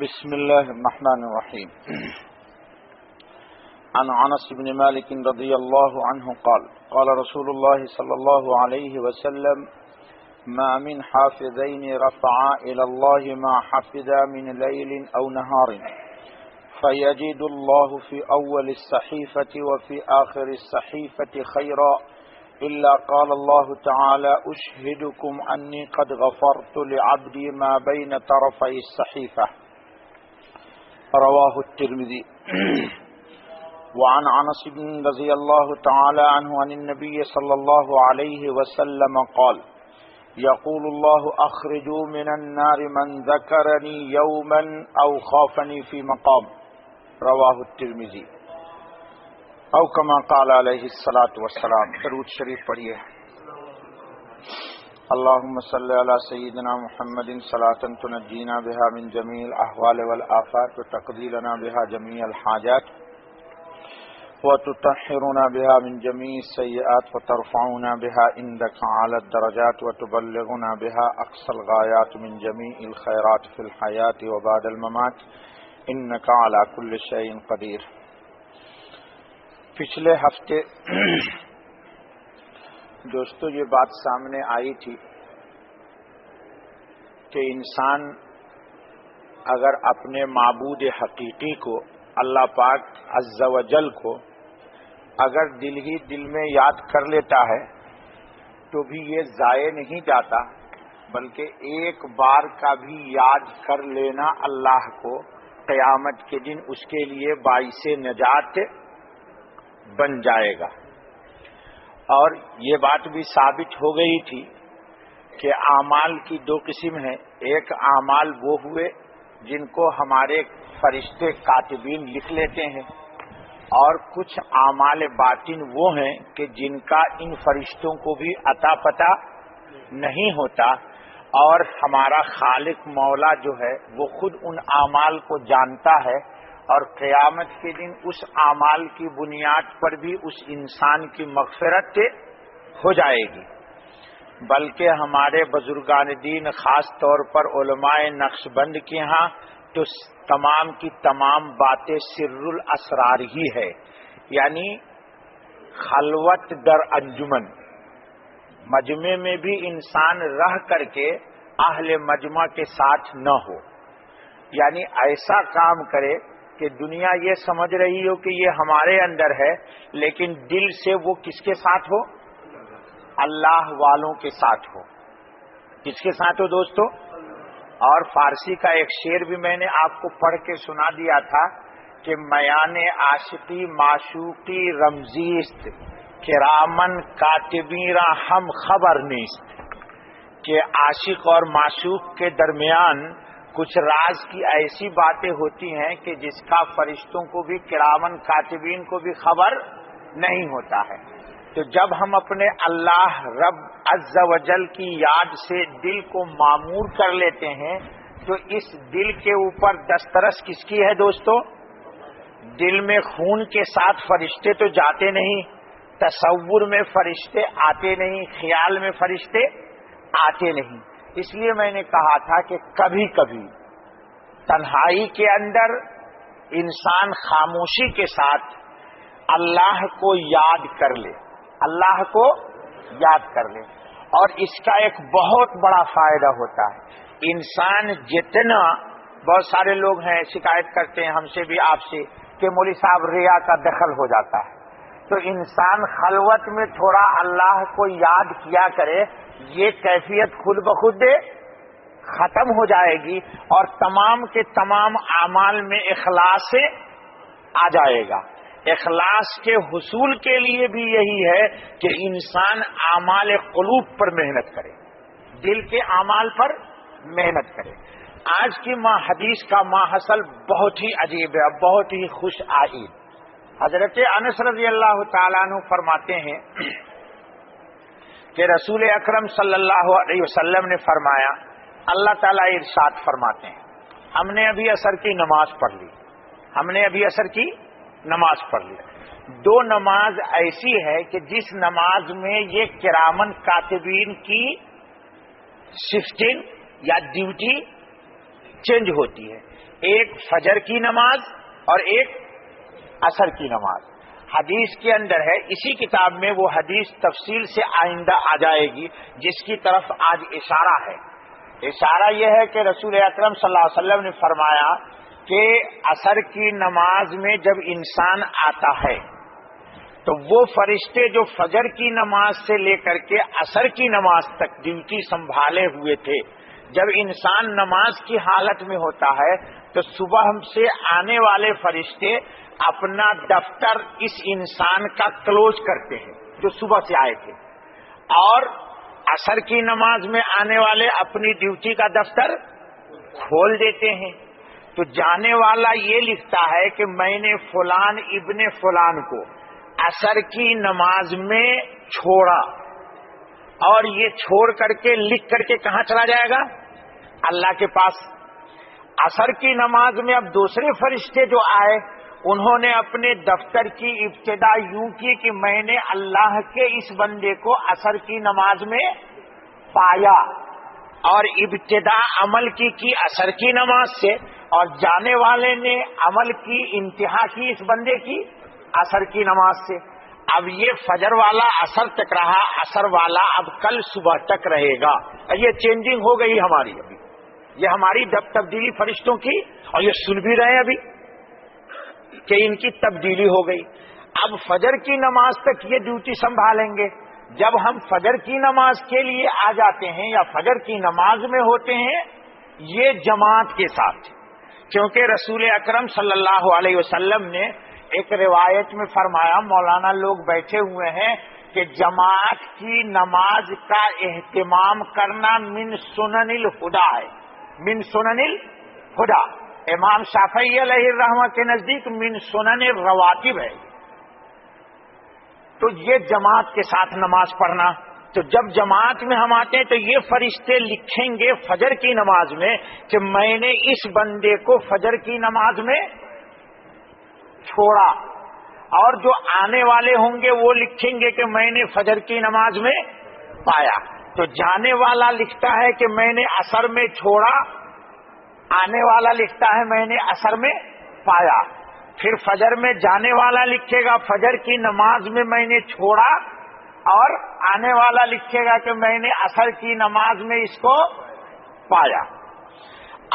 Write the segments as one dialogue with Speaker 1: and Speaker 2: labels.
Speaker 1: بسم الله الرحمن الرحيم. عن انس بن مالك رضي الله عنه قال قال رسول الله صلى الله عليه وسلم ما من حافظين رفعا إلى الله ما حفظا من ليل أو نهار فيجد الله في أول الصحيفة وفي آخر الصحيفة خيرا إلا قال الله تعالى أشهدكم أني قد غفرت لعبدي ما بين طرفي الصحيفة. رواه الترمذي. وعن انس بن رضي الله تعالى عنه عن النبي صلى الله عليه وسلم قال يقول الله أخرجوا من النار من ذكرني يوما أو خافني في مقام. رواه الترمذی. او کما قال علیہ الصلاۃ والسلام. درود شریف پڑھیے. اللهم صل على سيدنا محمد صلاة تنجينا بها من جميع الأحوال والآفات وتقضي لنا بها جميع الحاجات وتطهرنا بها من جميع السيئات وترفعنا بها عندك على الدرجات وتبلغنا بها أقصى الغايات من جميع الخيرات في الحياة وبعد الممات إنك على كل شيء قدير. پچھلے ہفتے دوستو یہ بات سامنے آئی تھی کہ انسان اگر اپنے معبود حقیقی کو اللہ پاک عز و جل کو اگر دل ہی دل میں یاد کر لیتا ہے تو بھی یہ ضائع نہیں جاتا، بلکہ ایک بار کا بھی یاد کر لینا اللہ کو قیامت کے دن اس کے لیے باعث نجات بن جائے گا. اور یہ بات بھی ثابت ہو گئی تھی کہ اعمال کی دو قسم ہیں. ایک اعمال وہ ہوئے جن کو ہمارے فرشتے کاتبین لکھ لیتے ہیں، اور کچھ اعمال باطن وہ ہیں کہ جن کا ان فرشتوں کو بھی عطا پتہ نہیں ہوتا، اور ہمارا خالق مولا جو ہے وہ خود ان اعمال کو جانتا ہے، اور قیامت کے دن اس اعمال کی بنیاد پر بھی اس انسان کی مغفرت ہو جائے گی. بلکہ ہمارے بزرگان دین خاص طور پر علماء نقشبند کے ہاں تو تمام کی تمام باتیں سر الاسرار ہی ہے، یعنی خلوت در انجمن. مجمع میں بھی انسان رہ کر کے اہل مجمع کے ساتھ نہ ہو، یعنی ایسا کام کرے کہ دنیا یہ سمجھ رہی ہو کہ یہ ہمارے اندر ہے، لیکن دل سے وہ کس کے ساتھ ہو؟ اللہ والوں کے ساتھ ہو. کس کے ساتھ ہو دوستو؟ اور فارسی کا ایک شعر بھی میں نے آپ کو پڑھ کے سنا دیا تھا کہ میان عاشقی معشوقی رمزیست کرامن کاتبیرا ہم خبر نیست. کہ عاشق اور معشوق کے درمیان کچھ راز کی ایسی باتیں ہوتی ہیں کہ جس کا فرشتوں کو بھی کرامن کاتبین کو بھی خبر نہیں ہوتا ہے. تو جب ہم اپنے اللہ رب عز و جل کی یاد سے دل کو معمور کر لیتے ہیں تو اس دل کے اوپر دسترس کس کی ہے دوستو؟ دل میں خون کے ساتھ فرشتے تو جاتے نہیں، تصور میں فرشتے آتے نہیں، خیال میں فرشتے آتے نہیں. اس لیے میں نے کہا تھا کہ کبھی کبھی تنہائی کے اندر انسان خاموشی کے ساتھ اللہ کو یاد کر لے، اللہ کو یاد کر لے. اور اس کا ایک بہت بڑا فائدہ ہوتا ہے. انسان جتنا، بہت سارے لوگ ہیں شکایت کرتے ہیں ہم سے بھی آپ سے کہ مولوی صاحب ریا کا دخل ہو جاتا ہے. تو انسان خلوت میں تھوڑا اللہ کو یاد کیا کرے، یہ کیفیت خود بخود ختم ہو جائے گی اور تمام کے تمام اعمال میں اخلاص آ جائے گا. اخلاص کے حصول کے لیے بھی یہی ہے کہ انسان اعمال قلوب پر محنت کرے، دل کے اعمال پر محنت کرے. آج کی حدیث کا ماحصل بہت ہی عجیب ہے، بہت ہی خوش آئید. حضرت انس رضی اللہ تعالیٰ عنہ فرماتے ہیں کہ رسول اکرم صلی اللہ علیہ وسلم نے فرمایا، اللہ تعالیٰ ارشاد فرماتے ہیں ہم نے ابھی عصر کی نماز پڑھ لی، ہم نے ابھی عصر کی نماز پڑھ لی. دو نماز ایسی ہے کہ جس نماز میں یہ کرامن کاتبین کی شفٹنگ یا ڈیوٹی چینج ہوتی ہے، ایک فجر کی نماز اور ایک عصر کی نماز۔ حدیث کے اندر ہے، اسی کتاب میں وہ حدیث تفصیل سے آئندہ آ جائے گی جس کی طرف آج اشارہ ہے۔ اشارہ یہ ہے کہ رسول اکرم صلی اللہ علیہ وسلم نے فرمایا کہ عصر کی نماز میں جب انسان آتا ہے تو وہ فرشتے جو فجر کی نماز سے لے کر کے عصر کی نماز تک ڈیوٹی سنبھالے ہوئے تھے، جب انسان نماز کی حالت میں ہوتا ہے تو صبح ہم سے آنے والے فرشتے اپنا دفتر اس انسان کا کلوز کرتے ہیں جو صبح سے آئے تھے، اور عصر کی نماز میں آنے والے اپنی ڈیوٹی کا دفتر کھول دیتے ہیں۔ تو جانے والا یہ لکھتا ہے کہ میں نے فلان ابن فلان کو عصر کی نماز میں چھوڑا، اور یہ چھوڑ کر کے لکھ کر کے کہاں چلا جائے گا؟ اللہ کے پاس۔ عصر کی نماز میں اب دوسرے فرشتے جو آئے انہوں نے اپنے دفتر کی ابتدا یوں کی کہ میں نے اللہ کے اس بندے کو عصر کی نماز میں پایا، اور ابتدا عمل کی عصر کی نماز سے، اور جانے والے نے عمل کی انتہا کی اس بندے کی عصر کی نماز سے۔ اب یہ فجر والا عصر تک رہا، عصر والا اب کل صبح تک رہے گا۔ یہ چینجنگ ہو گئی ہماری، ابھی یہ ہماری تبدیلی فرشتوں کی، اور یہ سن بھی رہے ہیں ابھی کہ ان کی تبدیلی ہو گئی۔ اب فجر کی نماز تک یہ ڈیوٹی سنبھالیں گے۔ جب ہم فجر کی نماز کے لیے آ جاتے ہیں یا فجر کی نماز میں ہوتے ہیں، یہ جماعت کے ساتھ، کیونکہ رسول اکرم صلی اللہ علیہ وسلم نے ایک روایت میں فرمایا، مولانا لوگ بیٹھے ہوئے ہیں، کہ جماعت کی نماز کا اہتمام کرنا من سنن الہدا ہے، من سنن الہدا۔ امام شافعی علیہ الرحمہ کے نزدیک من سنن الرواتب ہے۔ تو یہ جماعت کے ساتھ نماز پڑھنا، تو جب جماعت میں ہم آتے ہیں تو یہ فرشتے لکھیں گے فجر کی نماز میں کہ میں نے اس بندے کو فجر کی نماز میں چھوڑا، اور جو آنے والے ہوں گے وہ لکھیں گے کہ میں نے فجر کی نماز میں پایا۔ تو جانے والا لکھتا ہے کہ میں نے عصر میں چھوڑا، آنے والا لکھتا ہے میں نے عصر میں پایا۔ پھر فجر میں جانے والا لکھے گا فجر کی نماز میں میں نے چھوڑا، اور آنے والا لکھے گا کہ میں نے عصر کی نماز میں اس کو پایا۔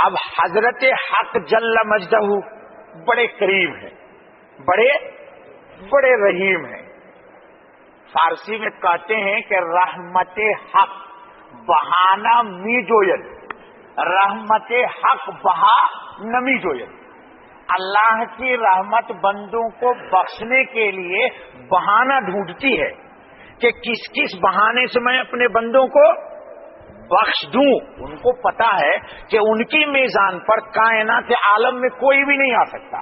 Speaker 1: اب حضرت حق جل مجدہ بڑے قریب ہیں، بڑے رحیم ہیں۔ فارسی میں کہتے ہیں کہ رحمت حق بہانہ می جوید، رحمت حق بہا نمی جوید۔ اللہ کی رحمت بندوں کو بخشنے کے لیے بہانہ ڈھونڈتی ہے کہ کس کس بہانے سے میں اپنے بندوں کو بخش دوں۔ ان کو پتا ہے کہ ان کی میزان پر کائنات عالم میں کوئی بھی نہیں آ سکتا۔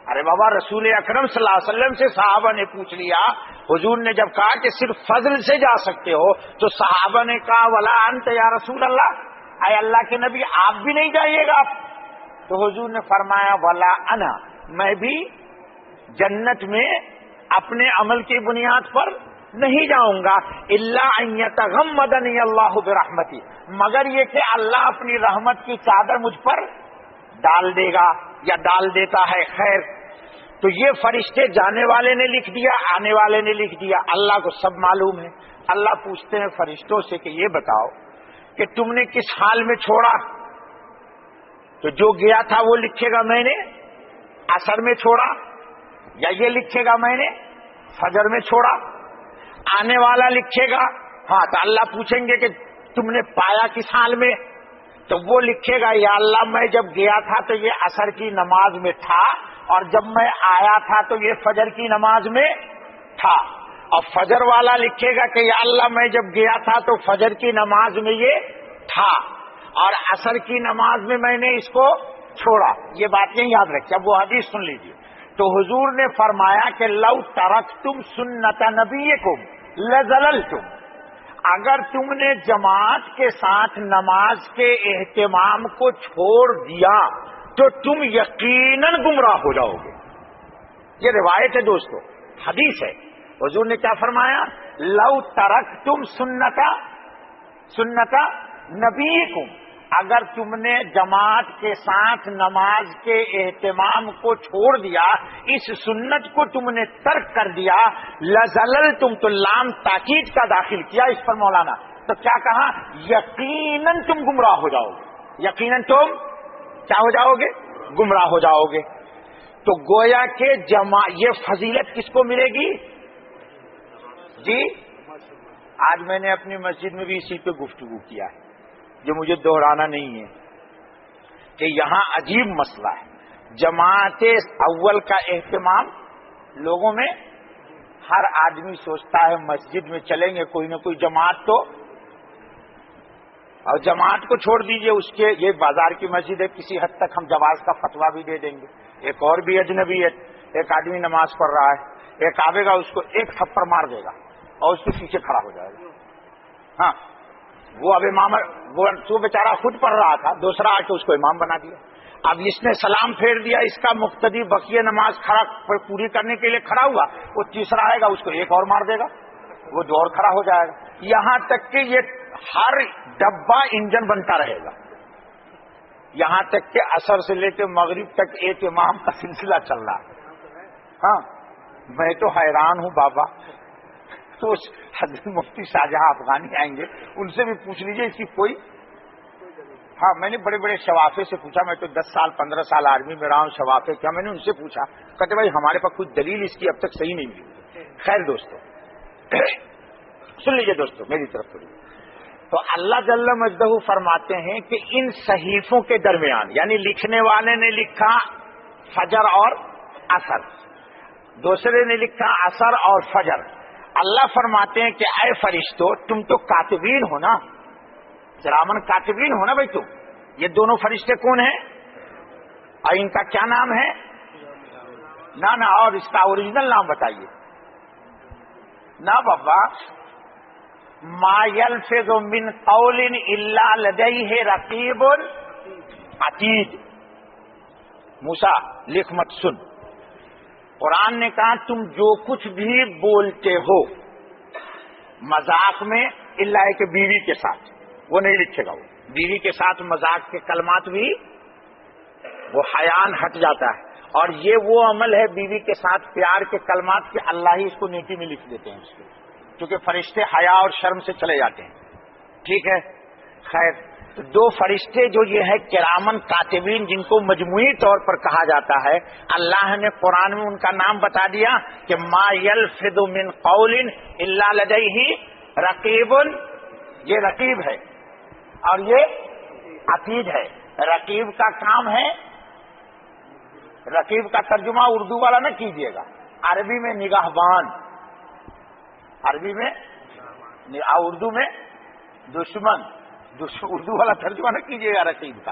Speaker 1: ارے بابا، رسول اکرم صلی اللہ علیہ وسلم سے صحابہ نے پوچھ لیا، حضور نے جب کہا کہ صرف فضل سے جا سکتے ہو تو صحابہ نے کہا ولا انت یا رسول اللہ، اے اللہ کے نبی آپ بھی نہیں جائیے گا؟ تو حضور نے فرمایا ولا انا، میں بھی جنت میں اپنے عمل کی بنیاد پر نہیں جاؤں گا، الا ان یتغمدنی اللہ برحمتی، مگر یہ کہ اللہ اپنی رحمت کی چادر مجھ پر ڈال دے گا یا ڈال دیتا ہے۔ خیر، تو یہ فرشتے جانے والے نے لکھ دیا، آنے والے نے لکھ دیا، اللہ کو سب معلوم ہے۔ اللہ پوچھتے ہیں فرشتوں سے کہ یہ بتاؤ کہ تم نے کس حال میں چھوڑا؟ تو جو گیا تھا وہ لکھے گا میں نے عصر میں چھوڑا، یا یہ لکھے گا میں نے فجر میں چھوڑا۔ آنے والا لکھے گا، ہاں تو اللہ پوچھیں گے کہ تم نے پایا کس حال میں؟ تو وہ لکھے گا یا اللہ میں جب گیا تھا تو یہ عصر کی نماز میں تھا، اور جب میں آیا تھا تو یہ فجر کی نماز میں تھا۔ اور فجر والا لکھے گا کہ یا اللہ میں جب گیا تھا تو فجر کی نماز میں یہ تھا، اور عصر کی نماز میں میں نے اس کو چھوڑا۔ یہ باتیں یاد رکھیں۔ اب وہ حدیث سن لیجیے۔ تو حضور نے فرمایا کہ لو ترکتم سنت نبیکم لزللتم، اگر تم نے جماعت کے ساتھ نماز کے اہتمام کو چھوڑ دیا تو تم یقیناً گمراہ ہو جاؤ گے۔ یہ روایت ہے دوستو، حدیث ہے۔ حضور نے کیا فرمایا؟ لو ترکتم سنت نبیکم، اگر تم نے جماعت کے ساتھ نماز کے اہتمام کو چھوڑ دیا، اس سنت کو تم نے ترک کر دیا، لزللتم، تو لام تاکید کا داخل کیا اس پر مولانا، تو کیا کہا؟ یقیناً تم گمراہ ہو جاؤ گے، یقیناً تم کیا ہو جاؤ گے؟ گمراہ ہو جاؤ گے۔ تو گویا کہ یہ فضیلت کس کو ملے گی؟ جی آج میں نے اپنی مسجد میں بھی اسی پہ گفتگو کیا ہے، جو مجھے دہرانا نہیں ہے، کہ یہاں عجیب مسئلہ ہے، جماعت اول کا اہتمام لوگوں میں، ہر آدمی سوچتا ہے مسجد میں چلیں گے کوئی نہ کوئی جماعت تو، اور جماعت کو چھوڑ دیجئے، اس کے یہ بازار کی مسجد ہے، کسی حد تک ہم جواز کا فتویٰ بھی دے دیں گے، ایک اور بھی اجنبی ہے، ایک آدمی نماز پڑھ رہا ہے، ایک آئے گا اس کو ایک تھپڑ مار دے گا اور اس کے پیچھے کھڑا ہو جائے گا، ہاں وہ اب امام، وہ بیچارہ خود پڑھ رہا تھا، دوسرا آ کے اس کو امام بنا دیا، اب اس نے سلام پھیر دیا، اس کا مقتدی بقیہ نماز پوری کرنے کے لیے کھڑا ہوا، وہ تیسرا آئے گا اس کو ایک اور مار دے گا، وہ جو اور کھڑا ہو جائے گا، یہاں تک کہ یہ ہر ڈبہ انجن بنتا رہے گا، یہاں تک کہ عصر سے لے کے مغرب تک ایک امام کا سلسلہ چل رہا ہے۔ ہاں میں تو حیران ہوں بابا، تو حضرت مفتی شاہجہاں افغانی آئیں گے، ان سے بھی پوچھ لیجئے اس کی کوئی، ہاں میں نے بڑے بڑے شوافے سے پوچھا، میں تو 10 سال 15 سال آرمی میں رہا ہوں، شوافے کیا، میں نے ان سے پوچھا، کہتے بھائی ہمارے پاس کوئی دلیل اس کی اب تک صحیح نہیں ملی۔ خیر دوستو سن لیجئے دوستو میری طرف سے، تو اللہ جل مجدہ فرماتے ہیں کہ ان صحیفوں کے درمیان، یعنی لکھنے والے نے لکھا فجر اور عصر، دوسرے نے لکھا عصر اور فجر، اللہ فرماتے ہیں کہ اے فرشتوں تم تو کاتبین ہو نا، کرامن کاتبین ہو نا بھائی تم، یہ دونوں فرشتے کون ہیں اور ان کا کیا نام ہے؟ نہ اور اس کا اوریجنل نام بتائیے نا بابا۔ ما یلفظ من قول الا لدیہ رقیب عتید، موسیٰ لکھ مت سن، قرآن نے کہا تم جو کچھ بھی بولتے ہو مذاق میں، الا کہ بیوی کے ساتھ، وہ نہیں لکھے گا، وہ بیوی کے ساتھ مذاق کے کلمات بھی وہ حیان ہٹ جاتا ہے، اور یہ وہ عمل ہے بیوی کے ساتھ پیار کے کلمات کے اللہ ہی اس کو نیکی میں لکھ دیتے ہیں، اس کو کیونکہ فرشتے حیا اور شرم سے چلے جاتے ہیں، ٹھیک ہے۔ خیر دو فرشتے جو یہ ہے کرامن کاتبین، جن کو مجموعی طور پر کہا جاتا ہے، اللہ نے قرآن میں ان کا نام بتا دیا کہ ما یلفظ من قول الا لدیہ رقیب، یہ رقیب ہے اور یہ عتید ہے۔ رقیب کا کام ہے، رقیب کا ترجمہ اردو والا نہ کیجیے گا، عربی میں نگہبان، عربی میں اردو میں دشمن، اردو والا ترجمہ نہ کیجیے گا رقیب کا،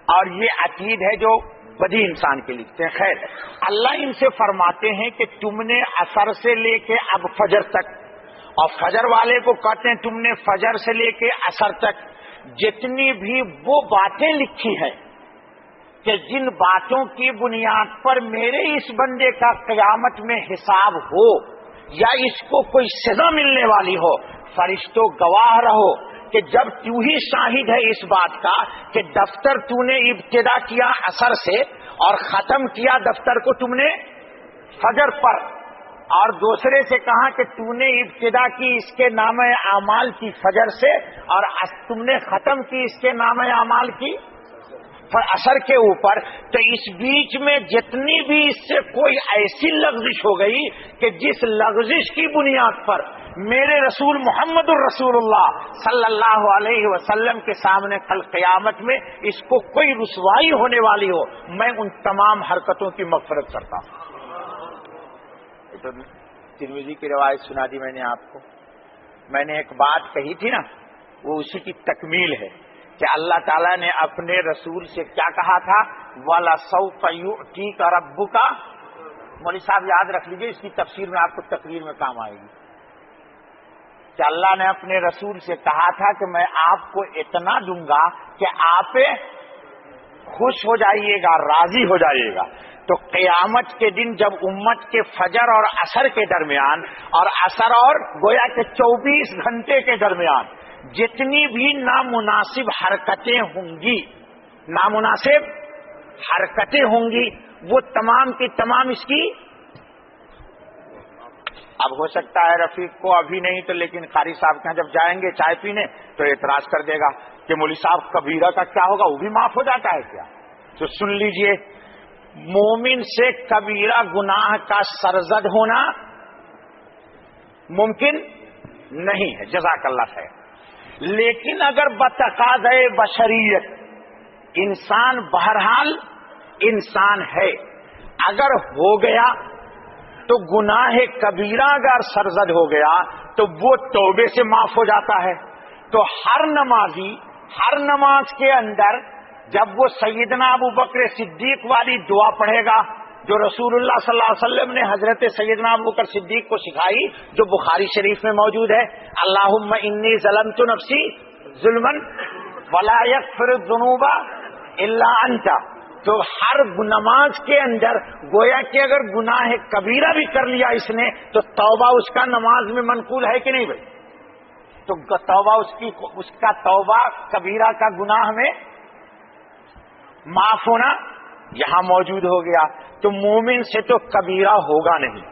Speaker 1: اور یہ عتید ہے جو بدی انسان کے لکھتے ہیں۔ خیر اللہ ان سے فرماتے ہیں کہ تم نے عصر سے لے کے اب فجر تک، اور فجر والے کو کہتے ہیں تم نے فجر سے لے کے عصر تک جتنی بھی وہ باتیں لکھی ہیں کہ جن باتوں کی بنیاد پر میرے اس بندے کا قیامت میں حساب ہو یا اس کو کوئی سزا ملنے والی ہو، فرشتوں گواہ رہو کہ جب تو ہی شاہد ہے اس بات کا کہ دفتر تو نے ابتدا کیا عصر سے اور ختم کیا دفتر کو تم نے فجر پر، اور دوسرے سے کہا کہ تو نے ابتدا کی اس کے نام اعمال کی فجر سے اور تم نے ختم کی اس کے نام اعمال کی عصر کے اوپر، تو اس بیچ میں جتنی بھی اس سے کوئی ایسی لغزش ہو گئی کہ جس لغزش کی بنیاد پر میرے رسول محمد الرسول اللہ صلی اللہ علیہ وسلم کے سامنے کل قیامت میں اس کو کوئی رسوائی ہونے والی ہو، میں ان تمام حرکتوں کی مغفرت کرتا ہوں۔ تو ترمذی کی روایت سنا دی میں نے آپ کو، میں نے ایک بات کہی تھی نا، وہ اسی کی تکمیل ہے کہ اللہ تعالیٰ نے اپنے رسول سے کیا کہا تھا، وَلَسَوْفَ يُؤْتِيكَ رَبُّكَ، مولوی صاحب یاد رکھ لیجئے، اس کی تفسیر میں آپ کو تقریر میں کام آئے گی، کہ اللہ نے اپنے رسول سے کہا تھا کہ میں آپ کو اتنا دوں گا کہ آپ خوش ہو جائیے گا، راضی ہو جائیے گا۔ تو قیامت کے دن جب امت کے فجر اور عصر کے درمیان اور عصر اور گویا کے 24 گھنٹے کے درمیان جتنی بھی نامناسب حرکتیں ہوں گی، نامناسب حرکتیں ہوں گی، وہ تمام کی تمام اس کی، اب ہو سکتا ہے رفیق کو ابھی نہیں تو لیکن قاری صاحب کے یہاں جب جائیں گے چائے پینے تو اعتراض کر دے گا کہ مولوی صاحب کبیرہ کا کیا ہوگا، وہ بھی معاف ہو جاتا ہے کیا؟ تو سن لیجئے، مومن سے کبیرہ گناہ کا سرزد ہونا ممکن نہیں ہے، جزاک اللہ خیر، لیکن اگر بتقاضۂ بشریت انسان بہرحال انسان ہے، اگر ہو گیا تو گناہ کبیرہ اگر سرزد ہو گیا تو وہ توبے سے معاف ہو جاتا ہے۔ تو ہر نمازی ہر نماز کے اندر جب وہ سیدنا ابو بکر صدیق والی دعا پڑھے گا جو رسول اللہ صلی اللہ علیہ وسلم نے حضرت سیدنا ابو بکر صدیق کو سکھائی، جو بخاری شریف میں موجود ہے، اللہم انی ظلمت نفسی ظلما ولا یغفر الذنوب الا انت، تو ہر نماز کے اندر گویا کہ اگر گناہ کبیرہ بھی کر لیا اس نے تو توبہ اس کا نماز میں منقول ہے کہ نہیں بھائی؟ تو توبہ اس کا توبہ کبیرہ کا گناہ میں معاف ہونا یہاں موجود ہو گیا۔ تو مومن سے تو کبیرہ ہوگا نہیں،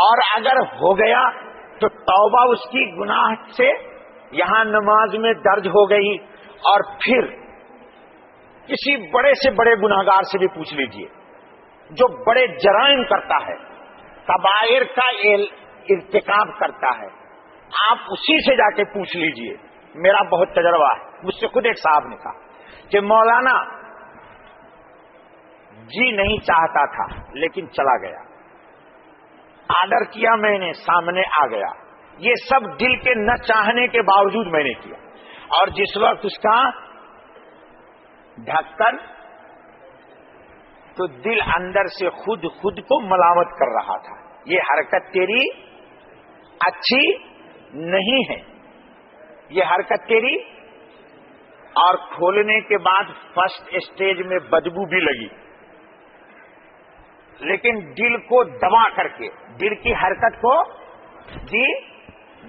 Speaker 1: اور اگر ہو گیا تو توبہ اس کی گناہ سے یہاں نماز میں درج ہو گئی۔ اور پھر کسی بڑے سے بڑے گناہگار سے بھی پوچھ لیجئے جو بڑے جرائم کرتا ہے، کبائر کا ارتکاب کرتا ہے، آپ اسی سے جا کے پوچھ لیجئے۔ میرا بہت تجربہ ہے، مجھ سے خود ایک صاحب نے کہا کہ مولانا جی نہیں چاہتا تھا لیکن چلا گیا، آرڈر کیا میں نے، سامنے آ گیا، یہ سب دل کے نہ چاہنے کے باوجود میں نے کیا، اور جس وقت اس کا ڈھکن تو دل اندر سے خود کو ملامت کر رہا تھا، یہ حرکت تیری اچھی نہیں ہے، یہ حرکت تیری، اور کھولنے کے بعد فرسٹ اسٹیج میں بدبو بھی لگی، لیکن دل کو دبا کر کے، دل کی حرکت کو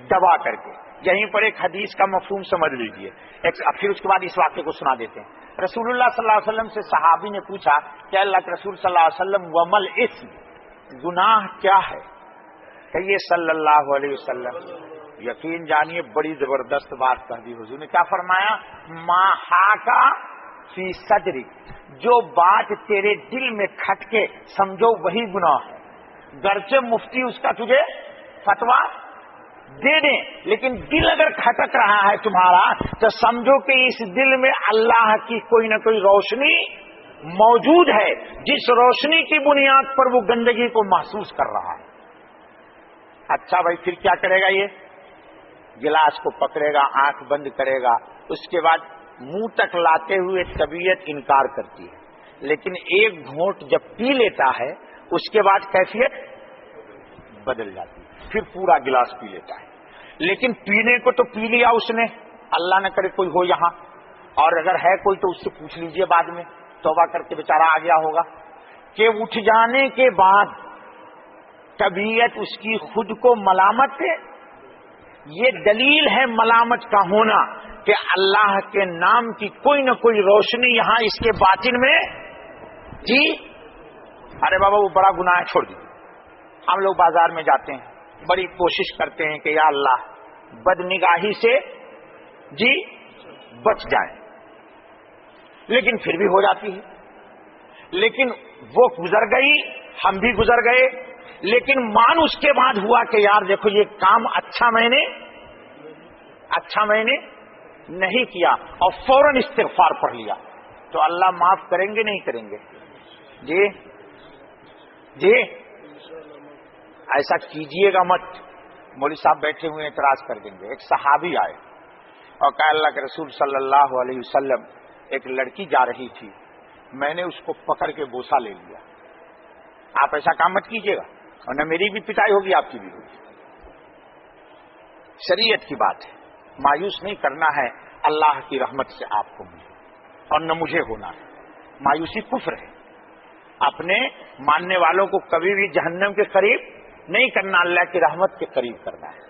Speaker 1: دبا کر کے۔ یہیں پر ایک حدیث کا مفہوم سمجھ لیجئے، پھر اس کے بعد اس واقعے کو سنا دیتے ہیں۔ رسول اللہ صلی اللہ علیہ وسلم سے صحابی نے پوچھا کہ اللہ کے رسول صلی اللہ علیہ وسلم ومل اسم، گناہ کیا ہے؟ کہیے صلی اللہ علیہ وسلم، یقین جانیے بڑی زبردست بات کہہ دی حضور نے، کیا فرمایا؟ ما حاکا فی صدری، جو بات تیرے دل میں کھٹکے سمجھو وہی گناہ ہے، گرچہ مفتی اس کا تجھے فتویٰ دے دیں، لیکن دل اگر کھٹک رہا ہے تمہارا تو سمجھو کہ اس دل میں اللہ کی کوئی نہ کوئی روشنی موجود ہے، جس روشنی کی بنیاد پر وہ گندگی کو محسوس کر رہا ہے۔ اچھا بھائی، پھر کیا کرے گا؟ یہ گلاس کو پکڑے گا، آنکھ بند کرے گا، اس کے بعد منہ تک لاتے ہوئے طبیعت انکار کرتی ہے، لیکن ایک گھونٹ جب پی لیتا ہے اس کے بعد کیفیت بدل جاتی ہے، پھر پورا گلاس پی لیتا ہے۔ لیکن پینے کو تو پی لیا اس نے، اللہ نہ کرے کوئی ہو یہاں، اور اگر ہے کوئی تو اس سے پوچھ لیجئے بعد میں، توبہ کر کے بیچارہ آ گیا ہوگا، کہ اٹھ جانے کے بعد طبیعت اس کی خود کو ملامت ہے۔ یہ دلیل ہے ملامت کا ہونا کہ اللہ کے نام کی کوئی نہ کوئی روشنی یہاں اس کے باطن میں جی، ارے بابا وہ بڑا گناہ ہے، چھوڑ دیجیے۔ ہم لوگ بازار میں جاتے ہیں، بڑی کوشش کرتے ہیں کہ یا اللہ بد نگاہی سے جی بچ جائیں، لیکن پھر بھی ہو جاتی ہے۔ لیکن وہ گزر گئی، ہم بھی گزر گئے، لیکن مان اس کے بعد ہوا کہ یار دیکھو یہ کام اچھا میں نے نہیں کیا، اور فوراً استغفار پڑھ لیا، تو اللہ معاف کریں گے نہیں کریں گے؟ جی ایسا کیجئے گا مت۔ مولوی صاحب بیٹھے ہوئے اعتراض کر دیں گے۔ ایک صحابی آئے اور کہا اللہ کے رسول صلی اللہ علیہ وسلم، ایک لڑکی جا رہی تھی، میں نے اس کو پکڑ کے بوسہ لے لیا۔ آپ ایسا کام مت کیجئے گا، اور نہ میری بھی پٹائی ہوگی آپ کی بھی ہوگی۔ شریعت کی بات ہے، مایوس نہیں کرنا ہے، اللہ کی رحمت سے آپ کو ملے، اور نہ مجھے ہونا ہے۔ مایوسی کفر ہے، اپنے ماننے والوں کو کبھی بھی جہنم کے قریب نہیں کرنا، اللہ کی رحمت کے قریب کرنا ہے۔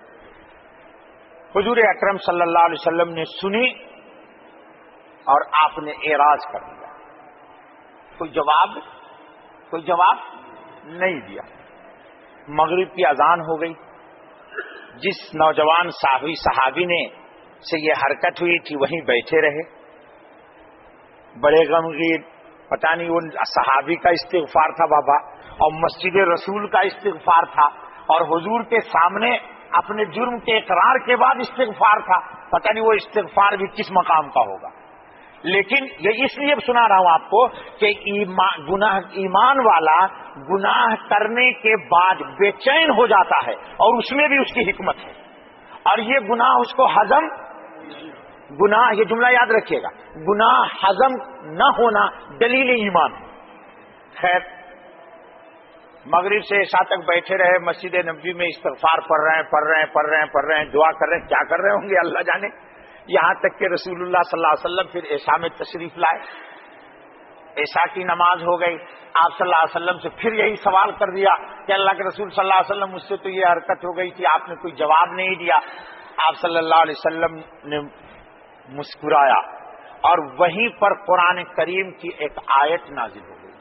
Speaker 1: حضور اکرم صلی اللہ علیہ وسلم نے سنی اور آپ نے اعراض کر دیا، کوئی جواب نہیں دیا۔ مغرب کی اذان ہو گئی، جس نوجوان صحابی نے سے یہ حرکت ہوئی تھی وہیں بیٹھے رہے، بڑے غمگین، پتہ نہیں وہ صحابی کا استغفار تھا بابا اور مسجد رسول کا استغفار تھا اور حضور کے سامنے اپنے جرم کے اقرار کے بعد استغفار تھا، پتہ نہیں وہ استغفار بھی کس مقام کا ہوگا۔ لیکن یہ اس لیے سنا رہا ہوں آپ کو کہ ایمان والا گناہ کرنے کے بعد بے چین ہو جاتا ہے اور اس میں بھی اس کی حکمت ہے، اور یہ گناہ اس کو ہضم، گناہ، یہ جملہ یاد رکھیے گا، گناہ ہضم نہ ہونا دلیل ایمان ہے۔ خیر، مغرب سے عشاء تک بیٹھے رہے، مسجد نبوی میں استغفار پڑھ رہے ہیں، دعا کر رہے ہیں، کیا کر رہے ہوں گے اللہ جانے، یہاں تک کہ رسول اللہ صلی اللہ علیہ وسلم پھر عشاء میں تشریف لائے، عشاء کی نماز ہو گئی، آپ صلی اللہ علیہ وسلم سے پھر یہی سوال کر دیا کہ اللہ کے رسول صلی اللہ علیہ وسلم مجھ سے تو یہ حرکت ہو گئی تھی، آپ نے کوئی جواب نہیں دیا۔ آپ صلی اللہ علیہ وسلم نے مسکرایا اور وہیں پر قرآن کریم کی ایک آیت نازل ہو گئی،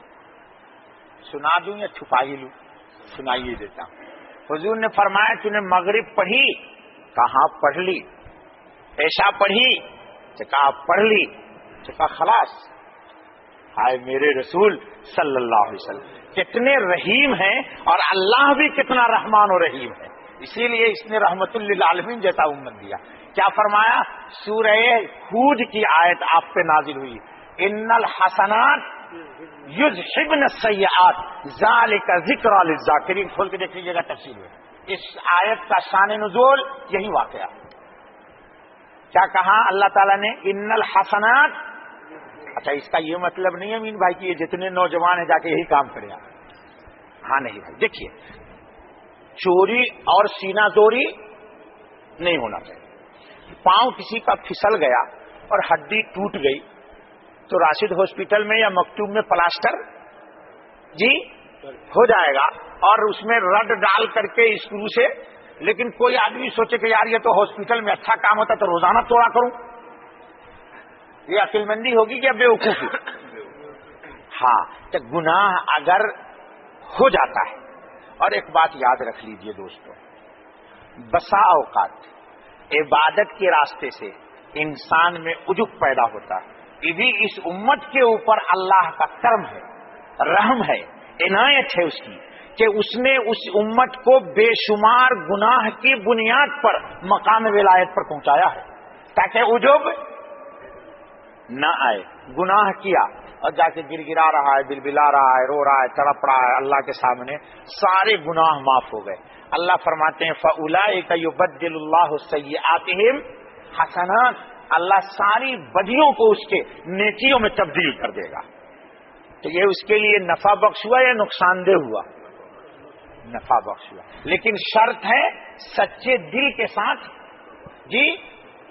Speaker 1: سنا دوں یا چھپا ہی لوں؟ سنائیے دیتا ہوں۔ حضور نے فرمایا تو نے مغرب پڑھی؟ کہاں پڑھ لی؟ عشاء پڑھی؟ کہا پڑھ لی۔ کہا خلاص۔ ہائے میرے رسول صلی اللہ علیہ وسلم کتنے رحیم ہیں، اور اللہ بھی کتنا رحمان و رحیم ہے، اسی لیے اس نے رحمت للعالمین جیسا امت دیا۔ کیا فرمایا؟ سورہ ہود کی آیت آپ پہ نازل ہوئی، ان الحسنات یذہبن السیئات ذالک ذکری للذاکرین، کھول کے دیکھ لیجیے گا تفسیر میں، اس آیت کا شان نزول یہی واقعہ۔ کیا کہا اللہ تعالیٰ نے؟ ان الحسنات۔ اچھا، اس کا یہ مطلب نہیں ہے امین بھائی کہ یہ جتنے نوجوان ہیں جا کے یہی کام کرے، ہاں نہیں بھائی، دیکھیے چوری اور سینہ زوری نہیں ہونا چاہیے۔ پاؤں کسی کا پھسل گیا اور ہڈی ٹوٹ گئی تو راشد ہاسپٹل میں یا مکتوب میں پلاسٹر جی ہو جائے گا اور اس میں رڈ ڈال کر کے اسکرو سے، لیکن کوئی آدمی سوچے کہ یار یہ تو ہاسپٹل میں اچھا کام ہوتا تو روزانہ توڑا کروں، یہ عقل مندی ہوگی کہ بے وقوفی؟ ہاں، تو گناہ اگر ہو جاتا ہے، اور ایک بات یاد رکھ لیجئے دوستو، بسا اوقات عبادت کے راستے سے انسان میں عجب پیدا ہوتا ہے، یہ بھی اس امت کے اوپر اللہ کا کرم ہے، رحم ہے، عنایت ہے اس کی کہ اس نے اس امت کو بے شمار گناہ کی بنیاد پر مقام ولایت پر پہنچایا ہے، تاکہ عجب نہ آئے۔ گناہ کیا اور جا کے گر گرا رہا ہے، بلبلا رہا ہے، رو رہا ہے، تڑپ رہا ہے، اللہ کے سامنے سارے گناہ معاف ہو گئے۔ اللہ فرماتے ہیں فَأُولَئِكَ يُبَدِّلُ اللَّهُ سَيِّئَاتِهِمْ حَسَنَاتٍ، اللہ ساری بدیوں کو اس کے نیکیوں میں تبدیل کر دے گا۔ تو یہ اس کے لیے نفع بخش ہوا یا نقصان دہ ہوا؟ نفع بخش ہوا، لیکن شرط ہے سچے دل کے ساتھ جی،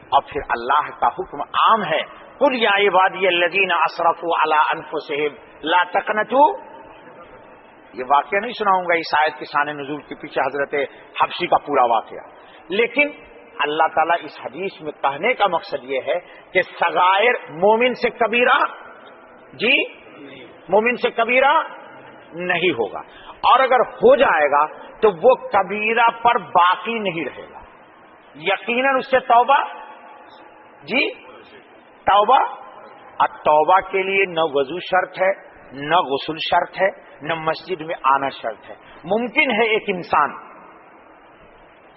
Speaker 1: اور پھر اللہ کا حکم عام ہے، قُلْ يَا عِبَادِيَ الَّذِينَ أَسْرَفُوا عَلَىٰ أَنفُسِهِمْ لَا تَقْنَطُوا۔ یہ واقعہ نہیں سناؤں گا اس آیت کے شان نزول کے پیچھے حضرت حبشی کا پورا واقعہ، لیکن اللہ تعالیٰ اس حدیث میں کہنے کا مقصد یہ ہے کہ صغائر مومن سے کبیرہ جی، مومن سے کبیرہ نہیں ہوگا، اور اگر ہو جائے گا تو وہ کبیرہ پر باقی نہیں رہے گا، یقیناً اس سے توبہ جی، توبہ۔ اور توبہ کے لیے نہ وضو شرط ہے، نہ غسل شرط ہے، نہ مسجد میں آنا شرط ہے۔ ممکن ہے ایک انسان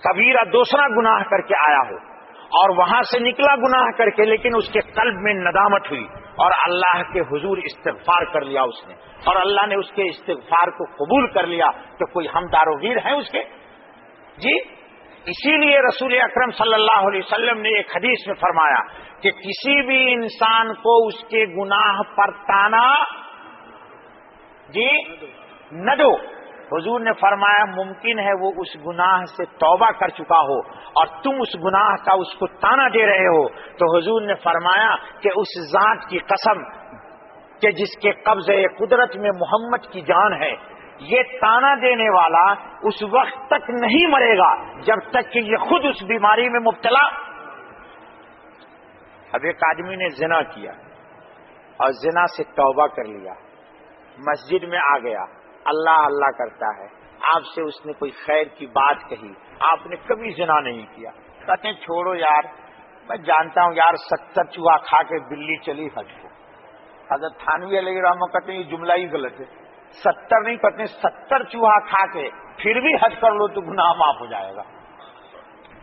Speaker 1: کبیرہ دوسرا گناہ کر کے آیا ہو اور وہاں سے نکلا گناہ کر کے، لیکن اس کے قلب میں ندامت ہوئی اور اللہ کے حضور استغفار کر لیا اس نے، اور اللہ نے اس کے استغفار کو قبول کر لیا، تو کوئی ہم داروگیر ہیں اس کے جی۔ اسی لیے رسول اکرم صلی اللہ علیہ وسلم نے ایک حدیث میں فرمایا کہ کسی بھی انسان کو اس کے گناہ پر تانا جی نہ دو۔ حضور نے فرمایا ممکن ہے وہ اس گناہ سے توبہ کر چکا ہو اور تم اس گناہ کا اس کو تانا دے رہے ہو، تو حضور نے فرمایا کہ اس ذات کی قسم کہ جس کے قبضے قدرت میں محمد کی جان ہے، یہ تانا دینے والا اس وقت تک نہیں مرے گا جب تک کہ یہ خود اس بیماری میں مبتلا۔ اب ایک آدمی نے زنا کیا اور زنا سے توبہ کر لیا، مسجد میں آ گیا، اللہ اللہ کرتا ہے، آپ سے اس نے کوئی خیر کی بات کہی، آپ نے کبھی زنا نہیں کیا، کہتے ہیں چھوڑو یار، میں جانتا ہوں یار 70 چوہا کھا کے بلی چلی حج کو۔ حضرت تھانوی علیہ رحمہ کہتے ہیں یہ جملہ ہی غلط ہے، 70 نہیں کہتے 70 چوہا کھا کے پھر بھی حج کر لو تو گناہ معاف ہو جائے گا۔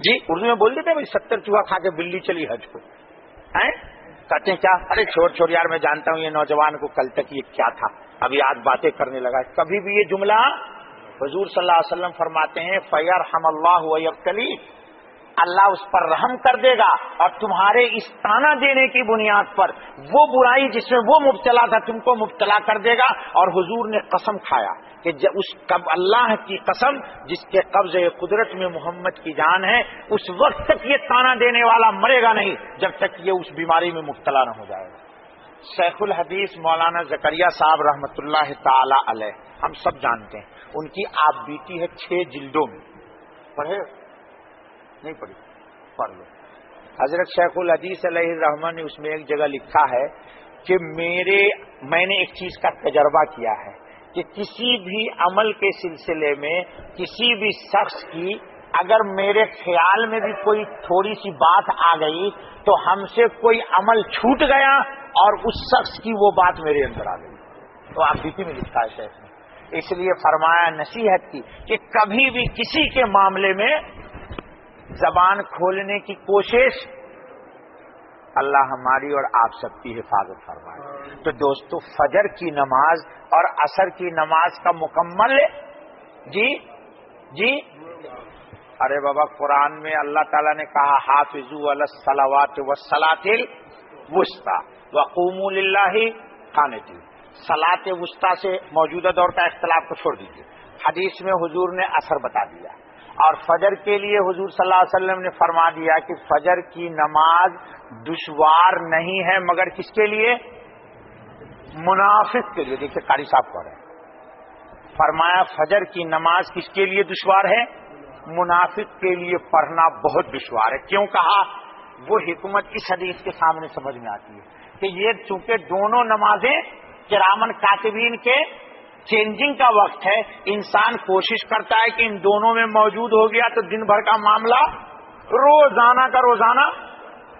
Speaker 1: جی اردو میں بول دیتے بھائی 70 چوہا کھا کے بلی چلی حج کو، کہتے ہیں کیا، ارے چھوڑ یار، میں جانتا ہوں یہ نوجوان کو کل تک یہ کیا تھا، ابھی آج باتیں کرنے لگا۔ کبھی بھی یہ جملہ حضور صلی اللہ علیہ وسلم فرماتے ہیں فَيَرْحَمَ اللَّهُ وَيَبْتَلِيكَ، اللہ اس پر رحم کر دے گا اور تمہارے اس تانا دینے کی بنیاد پر وہ برائی جس میں وہ مبتلا تھا تم کو مبتلا کر دے گا۔ اور حضور نے قسم کھایا کہ اس اللہ کی قسم جس کے قبضے قدرت میں محمد کی جان ہے، اس وقت تک یہ تانا دینے والا مرے گا نہیں جب تک یہ اس بیماری میں مبتلا نہ ہو جائے گا۔ شیخ الحدیث مولانا زکریا صاحب رحمۃ اللہ تعالی علیہ، ہم سب جانتے ہیں، ان کی آپ بیتی ہے 6 جلدوں میں، پڑھے نہیں پڑھی؟ پڑھ لو۔ حضرت شیخ الحدیث علیہ الرحمہ نے اس میں ایک جگہ لکھا ہے کہ میں نے ایک چیز کا تجربہ کیا ہے کہ کسی بھی عمل کے سلسلے میں کسی بھی شخص کی اگر میرے خیال میں بھی کوئی تھوڑی سی بات آ گئی تو ہم سے کوئی عمل چھوٹ گیا اور اس شخص کی وہ بات میرے اندر آ گئی۔ تو آپ بیتی میں لکھا ہے شیخ نے، اس لیے فرمایا نصیحت کی کہ کبھی بھی کسی کے معاملے میں زبان کھولنے کی کوشش، اللہ ہماری اور آپ سب کی حفاظت فرمائے۔ تو دوستو فجر کی نماز اور عصر کی نماز کا مکمل جی ارے بابا قرآن میں اللہ تعالیٰ نے کہا حافظوا علی الصلوات والصلاۃ الوسطی وقوموا للہ قانتین۔ صلاۃ وسطی سے موجودہ دور کا اختلاف کو چھوڑ دیجیے، حدیث میں حضور نے عصر بتا دیا، اور فجر کے لیے حضور صلی اللہ علیہ وسلم نے فرما دیا کہ فجر کی نماز دشوار نہیں ہے مگر کس کے لیے؟ منافق کے لیے۔ دیکھیے قاری صاحب پڑھ رہے ہیں، فرمایا فجر کی نماز کس کے لیے دشوار ہے؟ منافق کے لیے پڑھنا بہت دشوار ہے۔ کیوں کہا؟ وہ حکمت اس حدیث کے سامنے سمجھ میں آتی ہے کہ یہ چونکہ دونوں نمازیں کرامن کاتبین کے چینجنگ کا وقت ہے، انسان کوشش کرتا ہے کہ ان دونوں میں موجود ہو گیا تو دن بھر کا معاملہ روزانہ کا روزانہ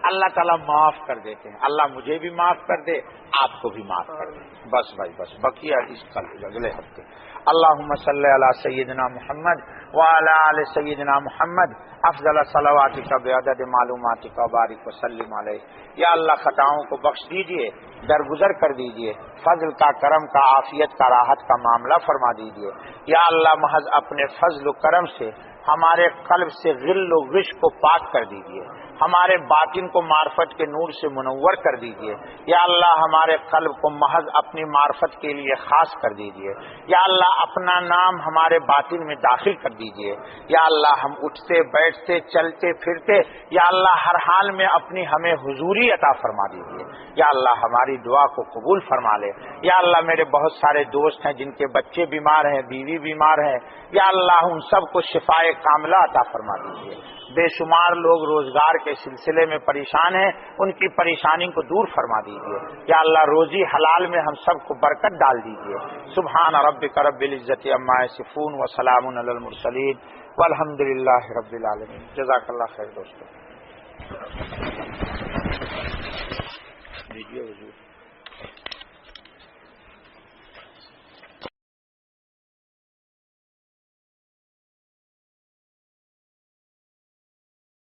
Speaker 1: اللہ تعالیٰ معاف کر دیتے ہیں۔ اللہ مجھے بھی معاف کر دے، آپ کو بھی معاف کر دے۔ بس بھائی بس، بقیہ اس کل اگلے ہفتے۔ اللہم صلی علی سیدنا محمد وعلی آل سیدنا محمد افضل صلواتک بعدد معلوماتک وبارک وسلم علیہ۔ یا اللہ خطاؤں کو بخش دیجئے، درگزر کر دیجئے، فضل کا، کرم کا، عافیت کا، راحت کا معاملہ فرما دیجئے۔ یا اللہ محض اپنے فضل و کرم سے ہمارے قلب سے غل و غش کو پاک کر دیجئے، ہمارے باطن کو معرفت کے نور سے منور کر دیجئے۔ یا اللہ ہمارے قلب کو محض اپنی معرفت کے لیے خاص کر دیجئے۔ یا اللہ اپنا نام ہمارے باطن میں داخل کر دیجئے۔ یا اللہ ہم اٹھتے بیٹھتے چلتے پھرتے یا اللہ ہر حال میں اپنی ہمیں حضوری عطا فرما دیجئے۔ یا اللہ ہماری دعا کو قبول فرما لے۔ یا اللہ میرے بہت سارے دوست ہیں جن کے بچے بیمار ہیں، بیوی بیمار ہے، یا اللہ ان سب کو شفائے کاملہ عطا فرما دیجئے۔ بے شمار لوگ روزگار کے سلسلے میں پریشان ہیں، ان کی پریشانی کو دور فرما دیجئے۔ یا اللہ روزی حلال میں ہم سب کو برکت ڈال دیجئے۔ سبحان ربک رب العزت عما یصفون وسلام علی المرسلین والحمد للہ رب العالمین۔ جزاک اللہ خیر دوستو۔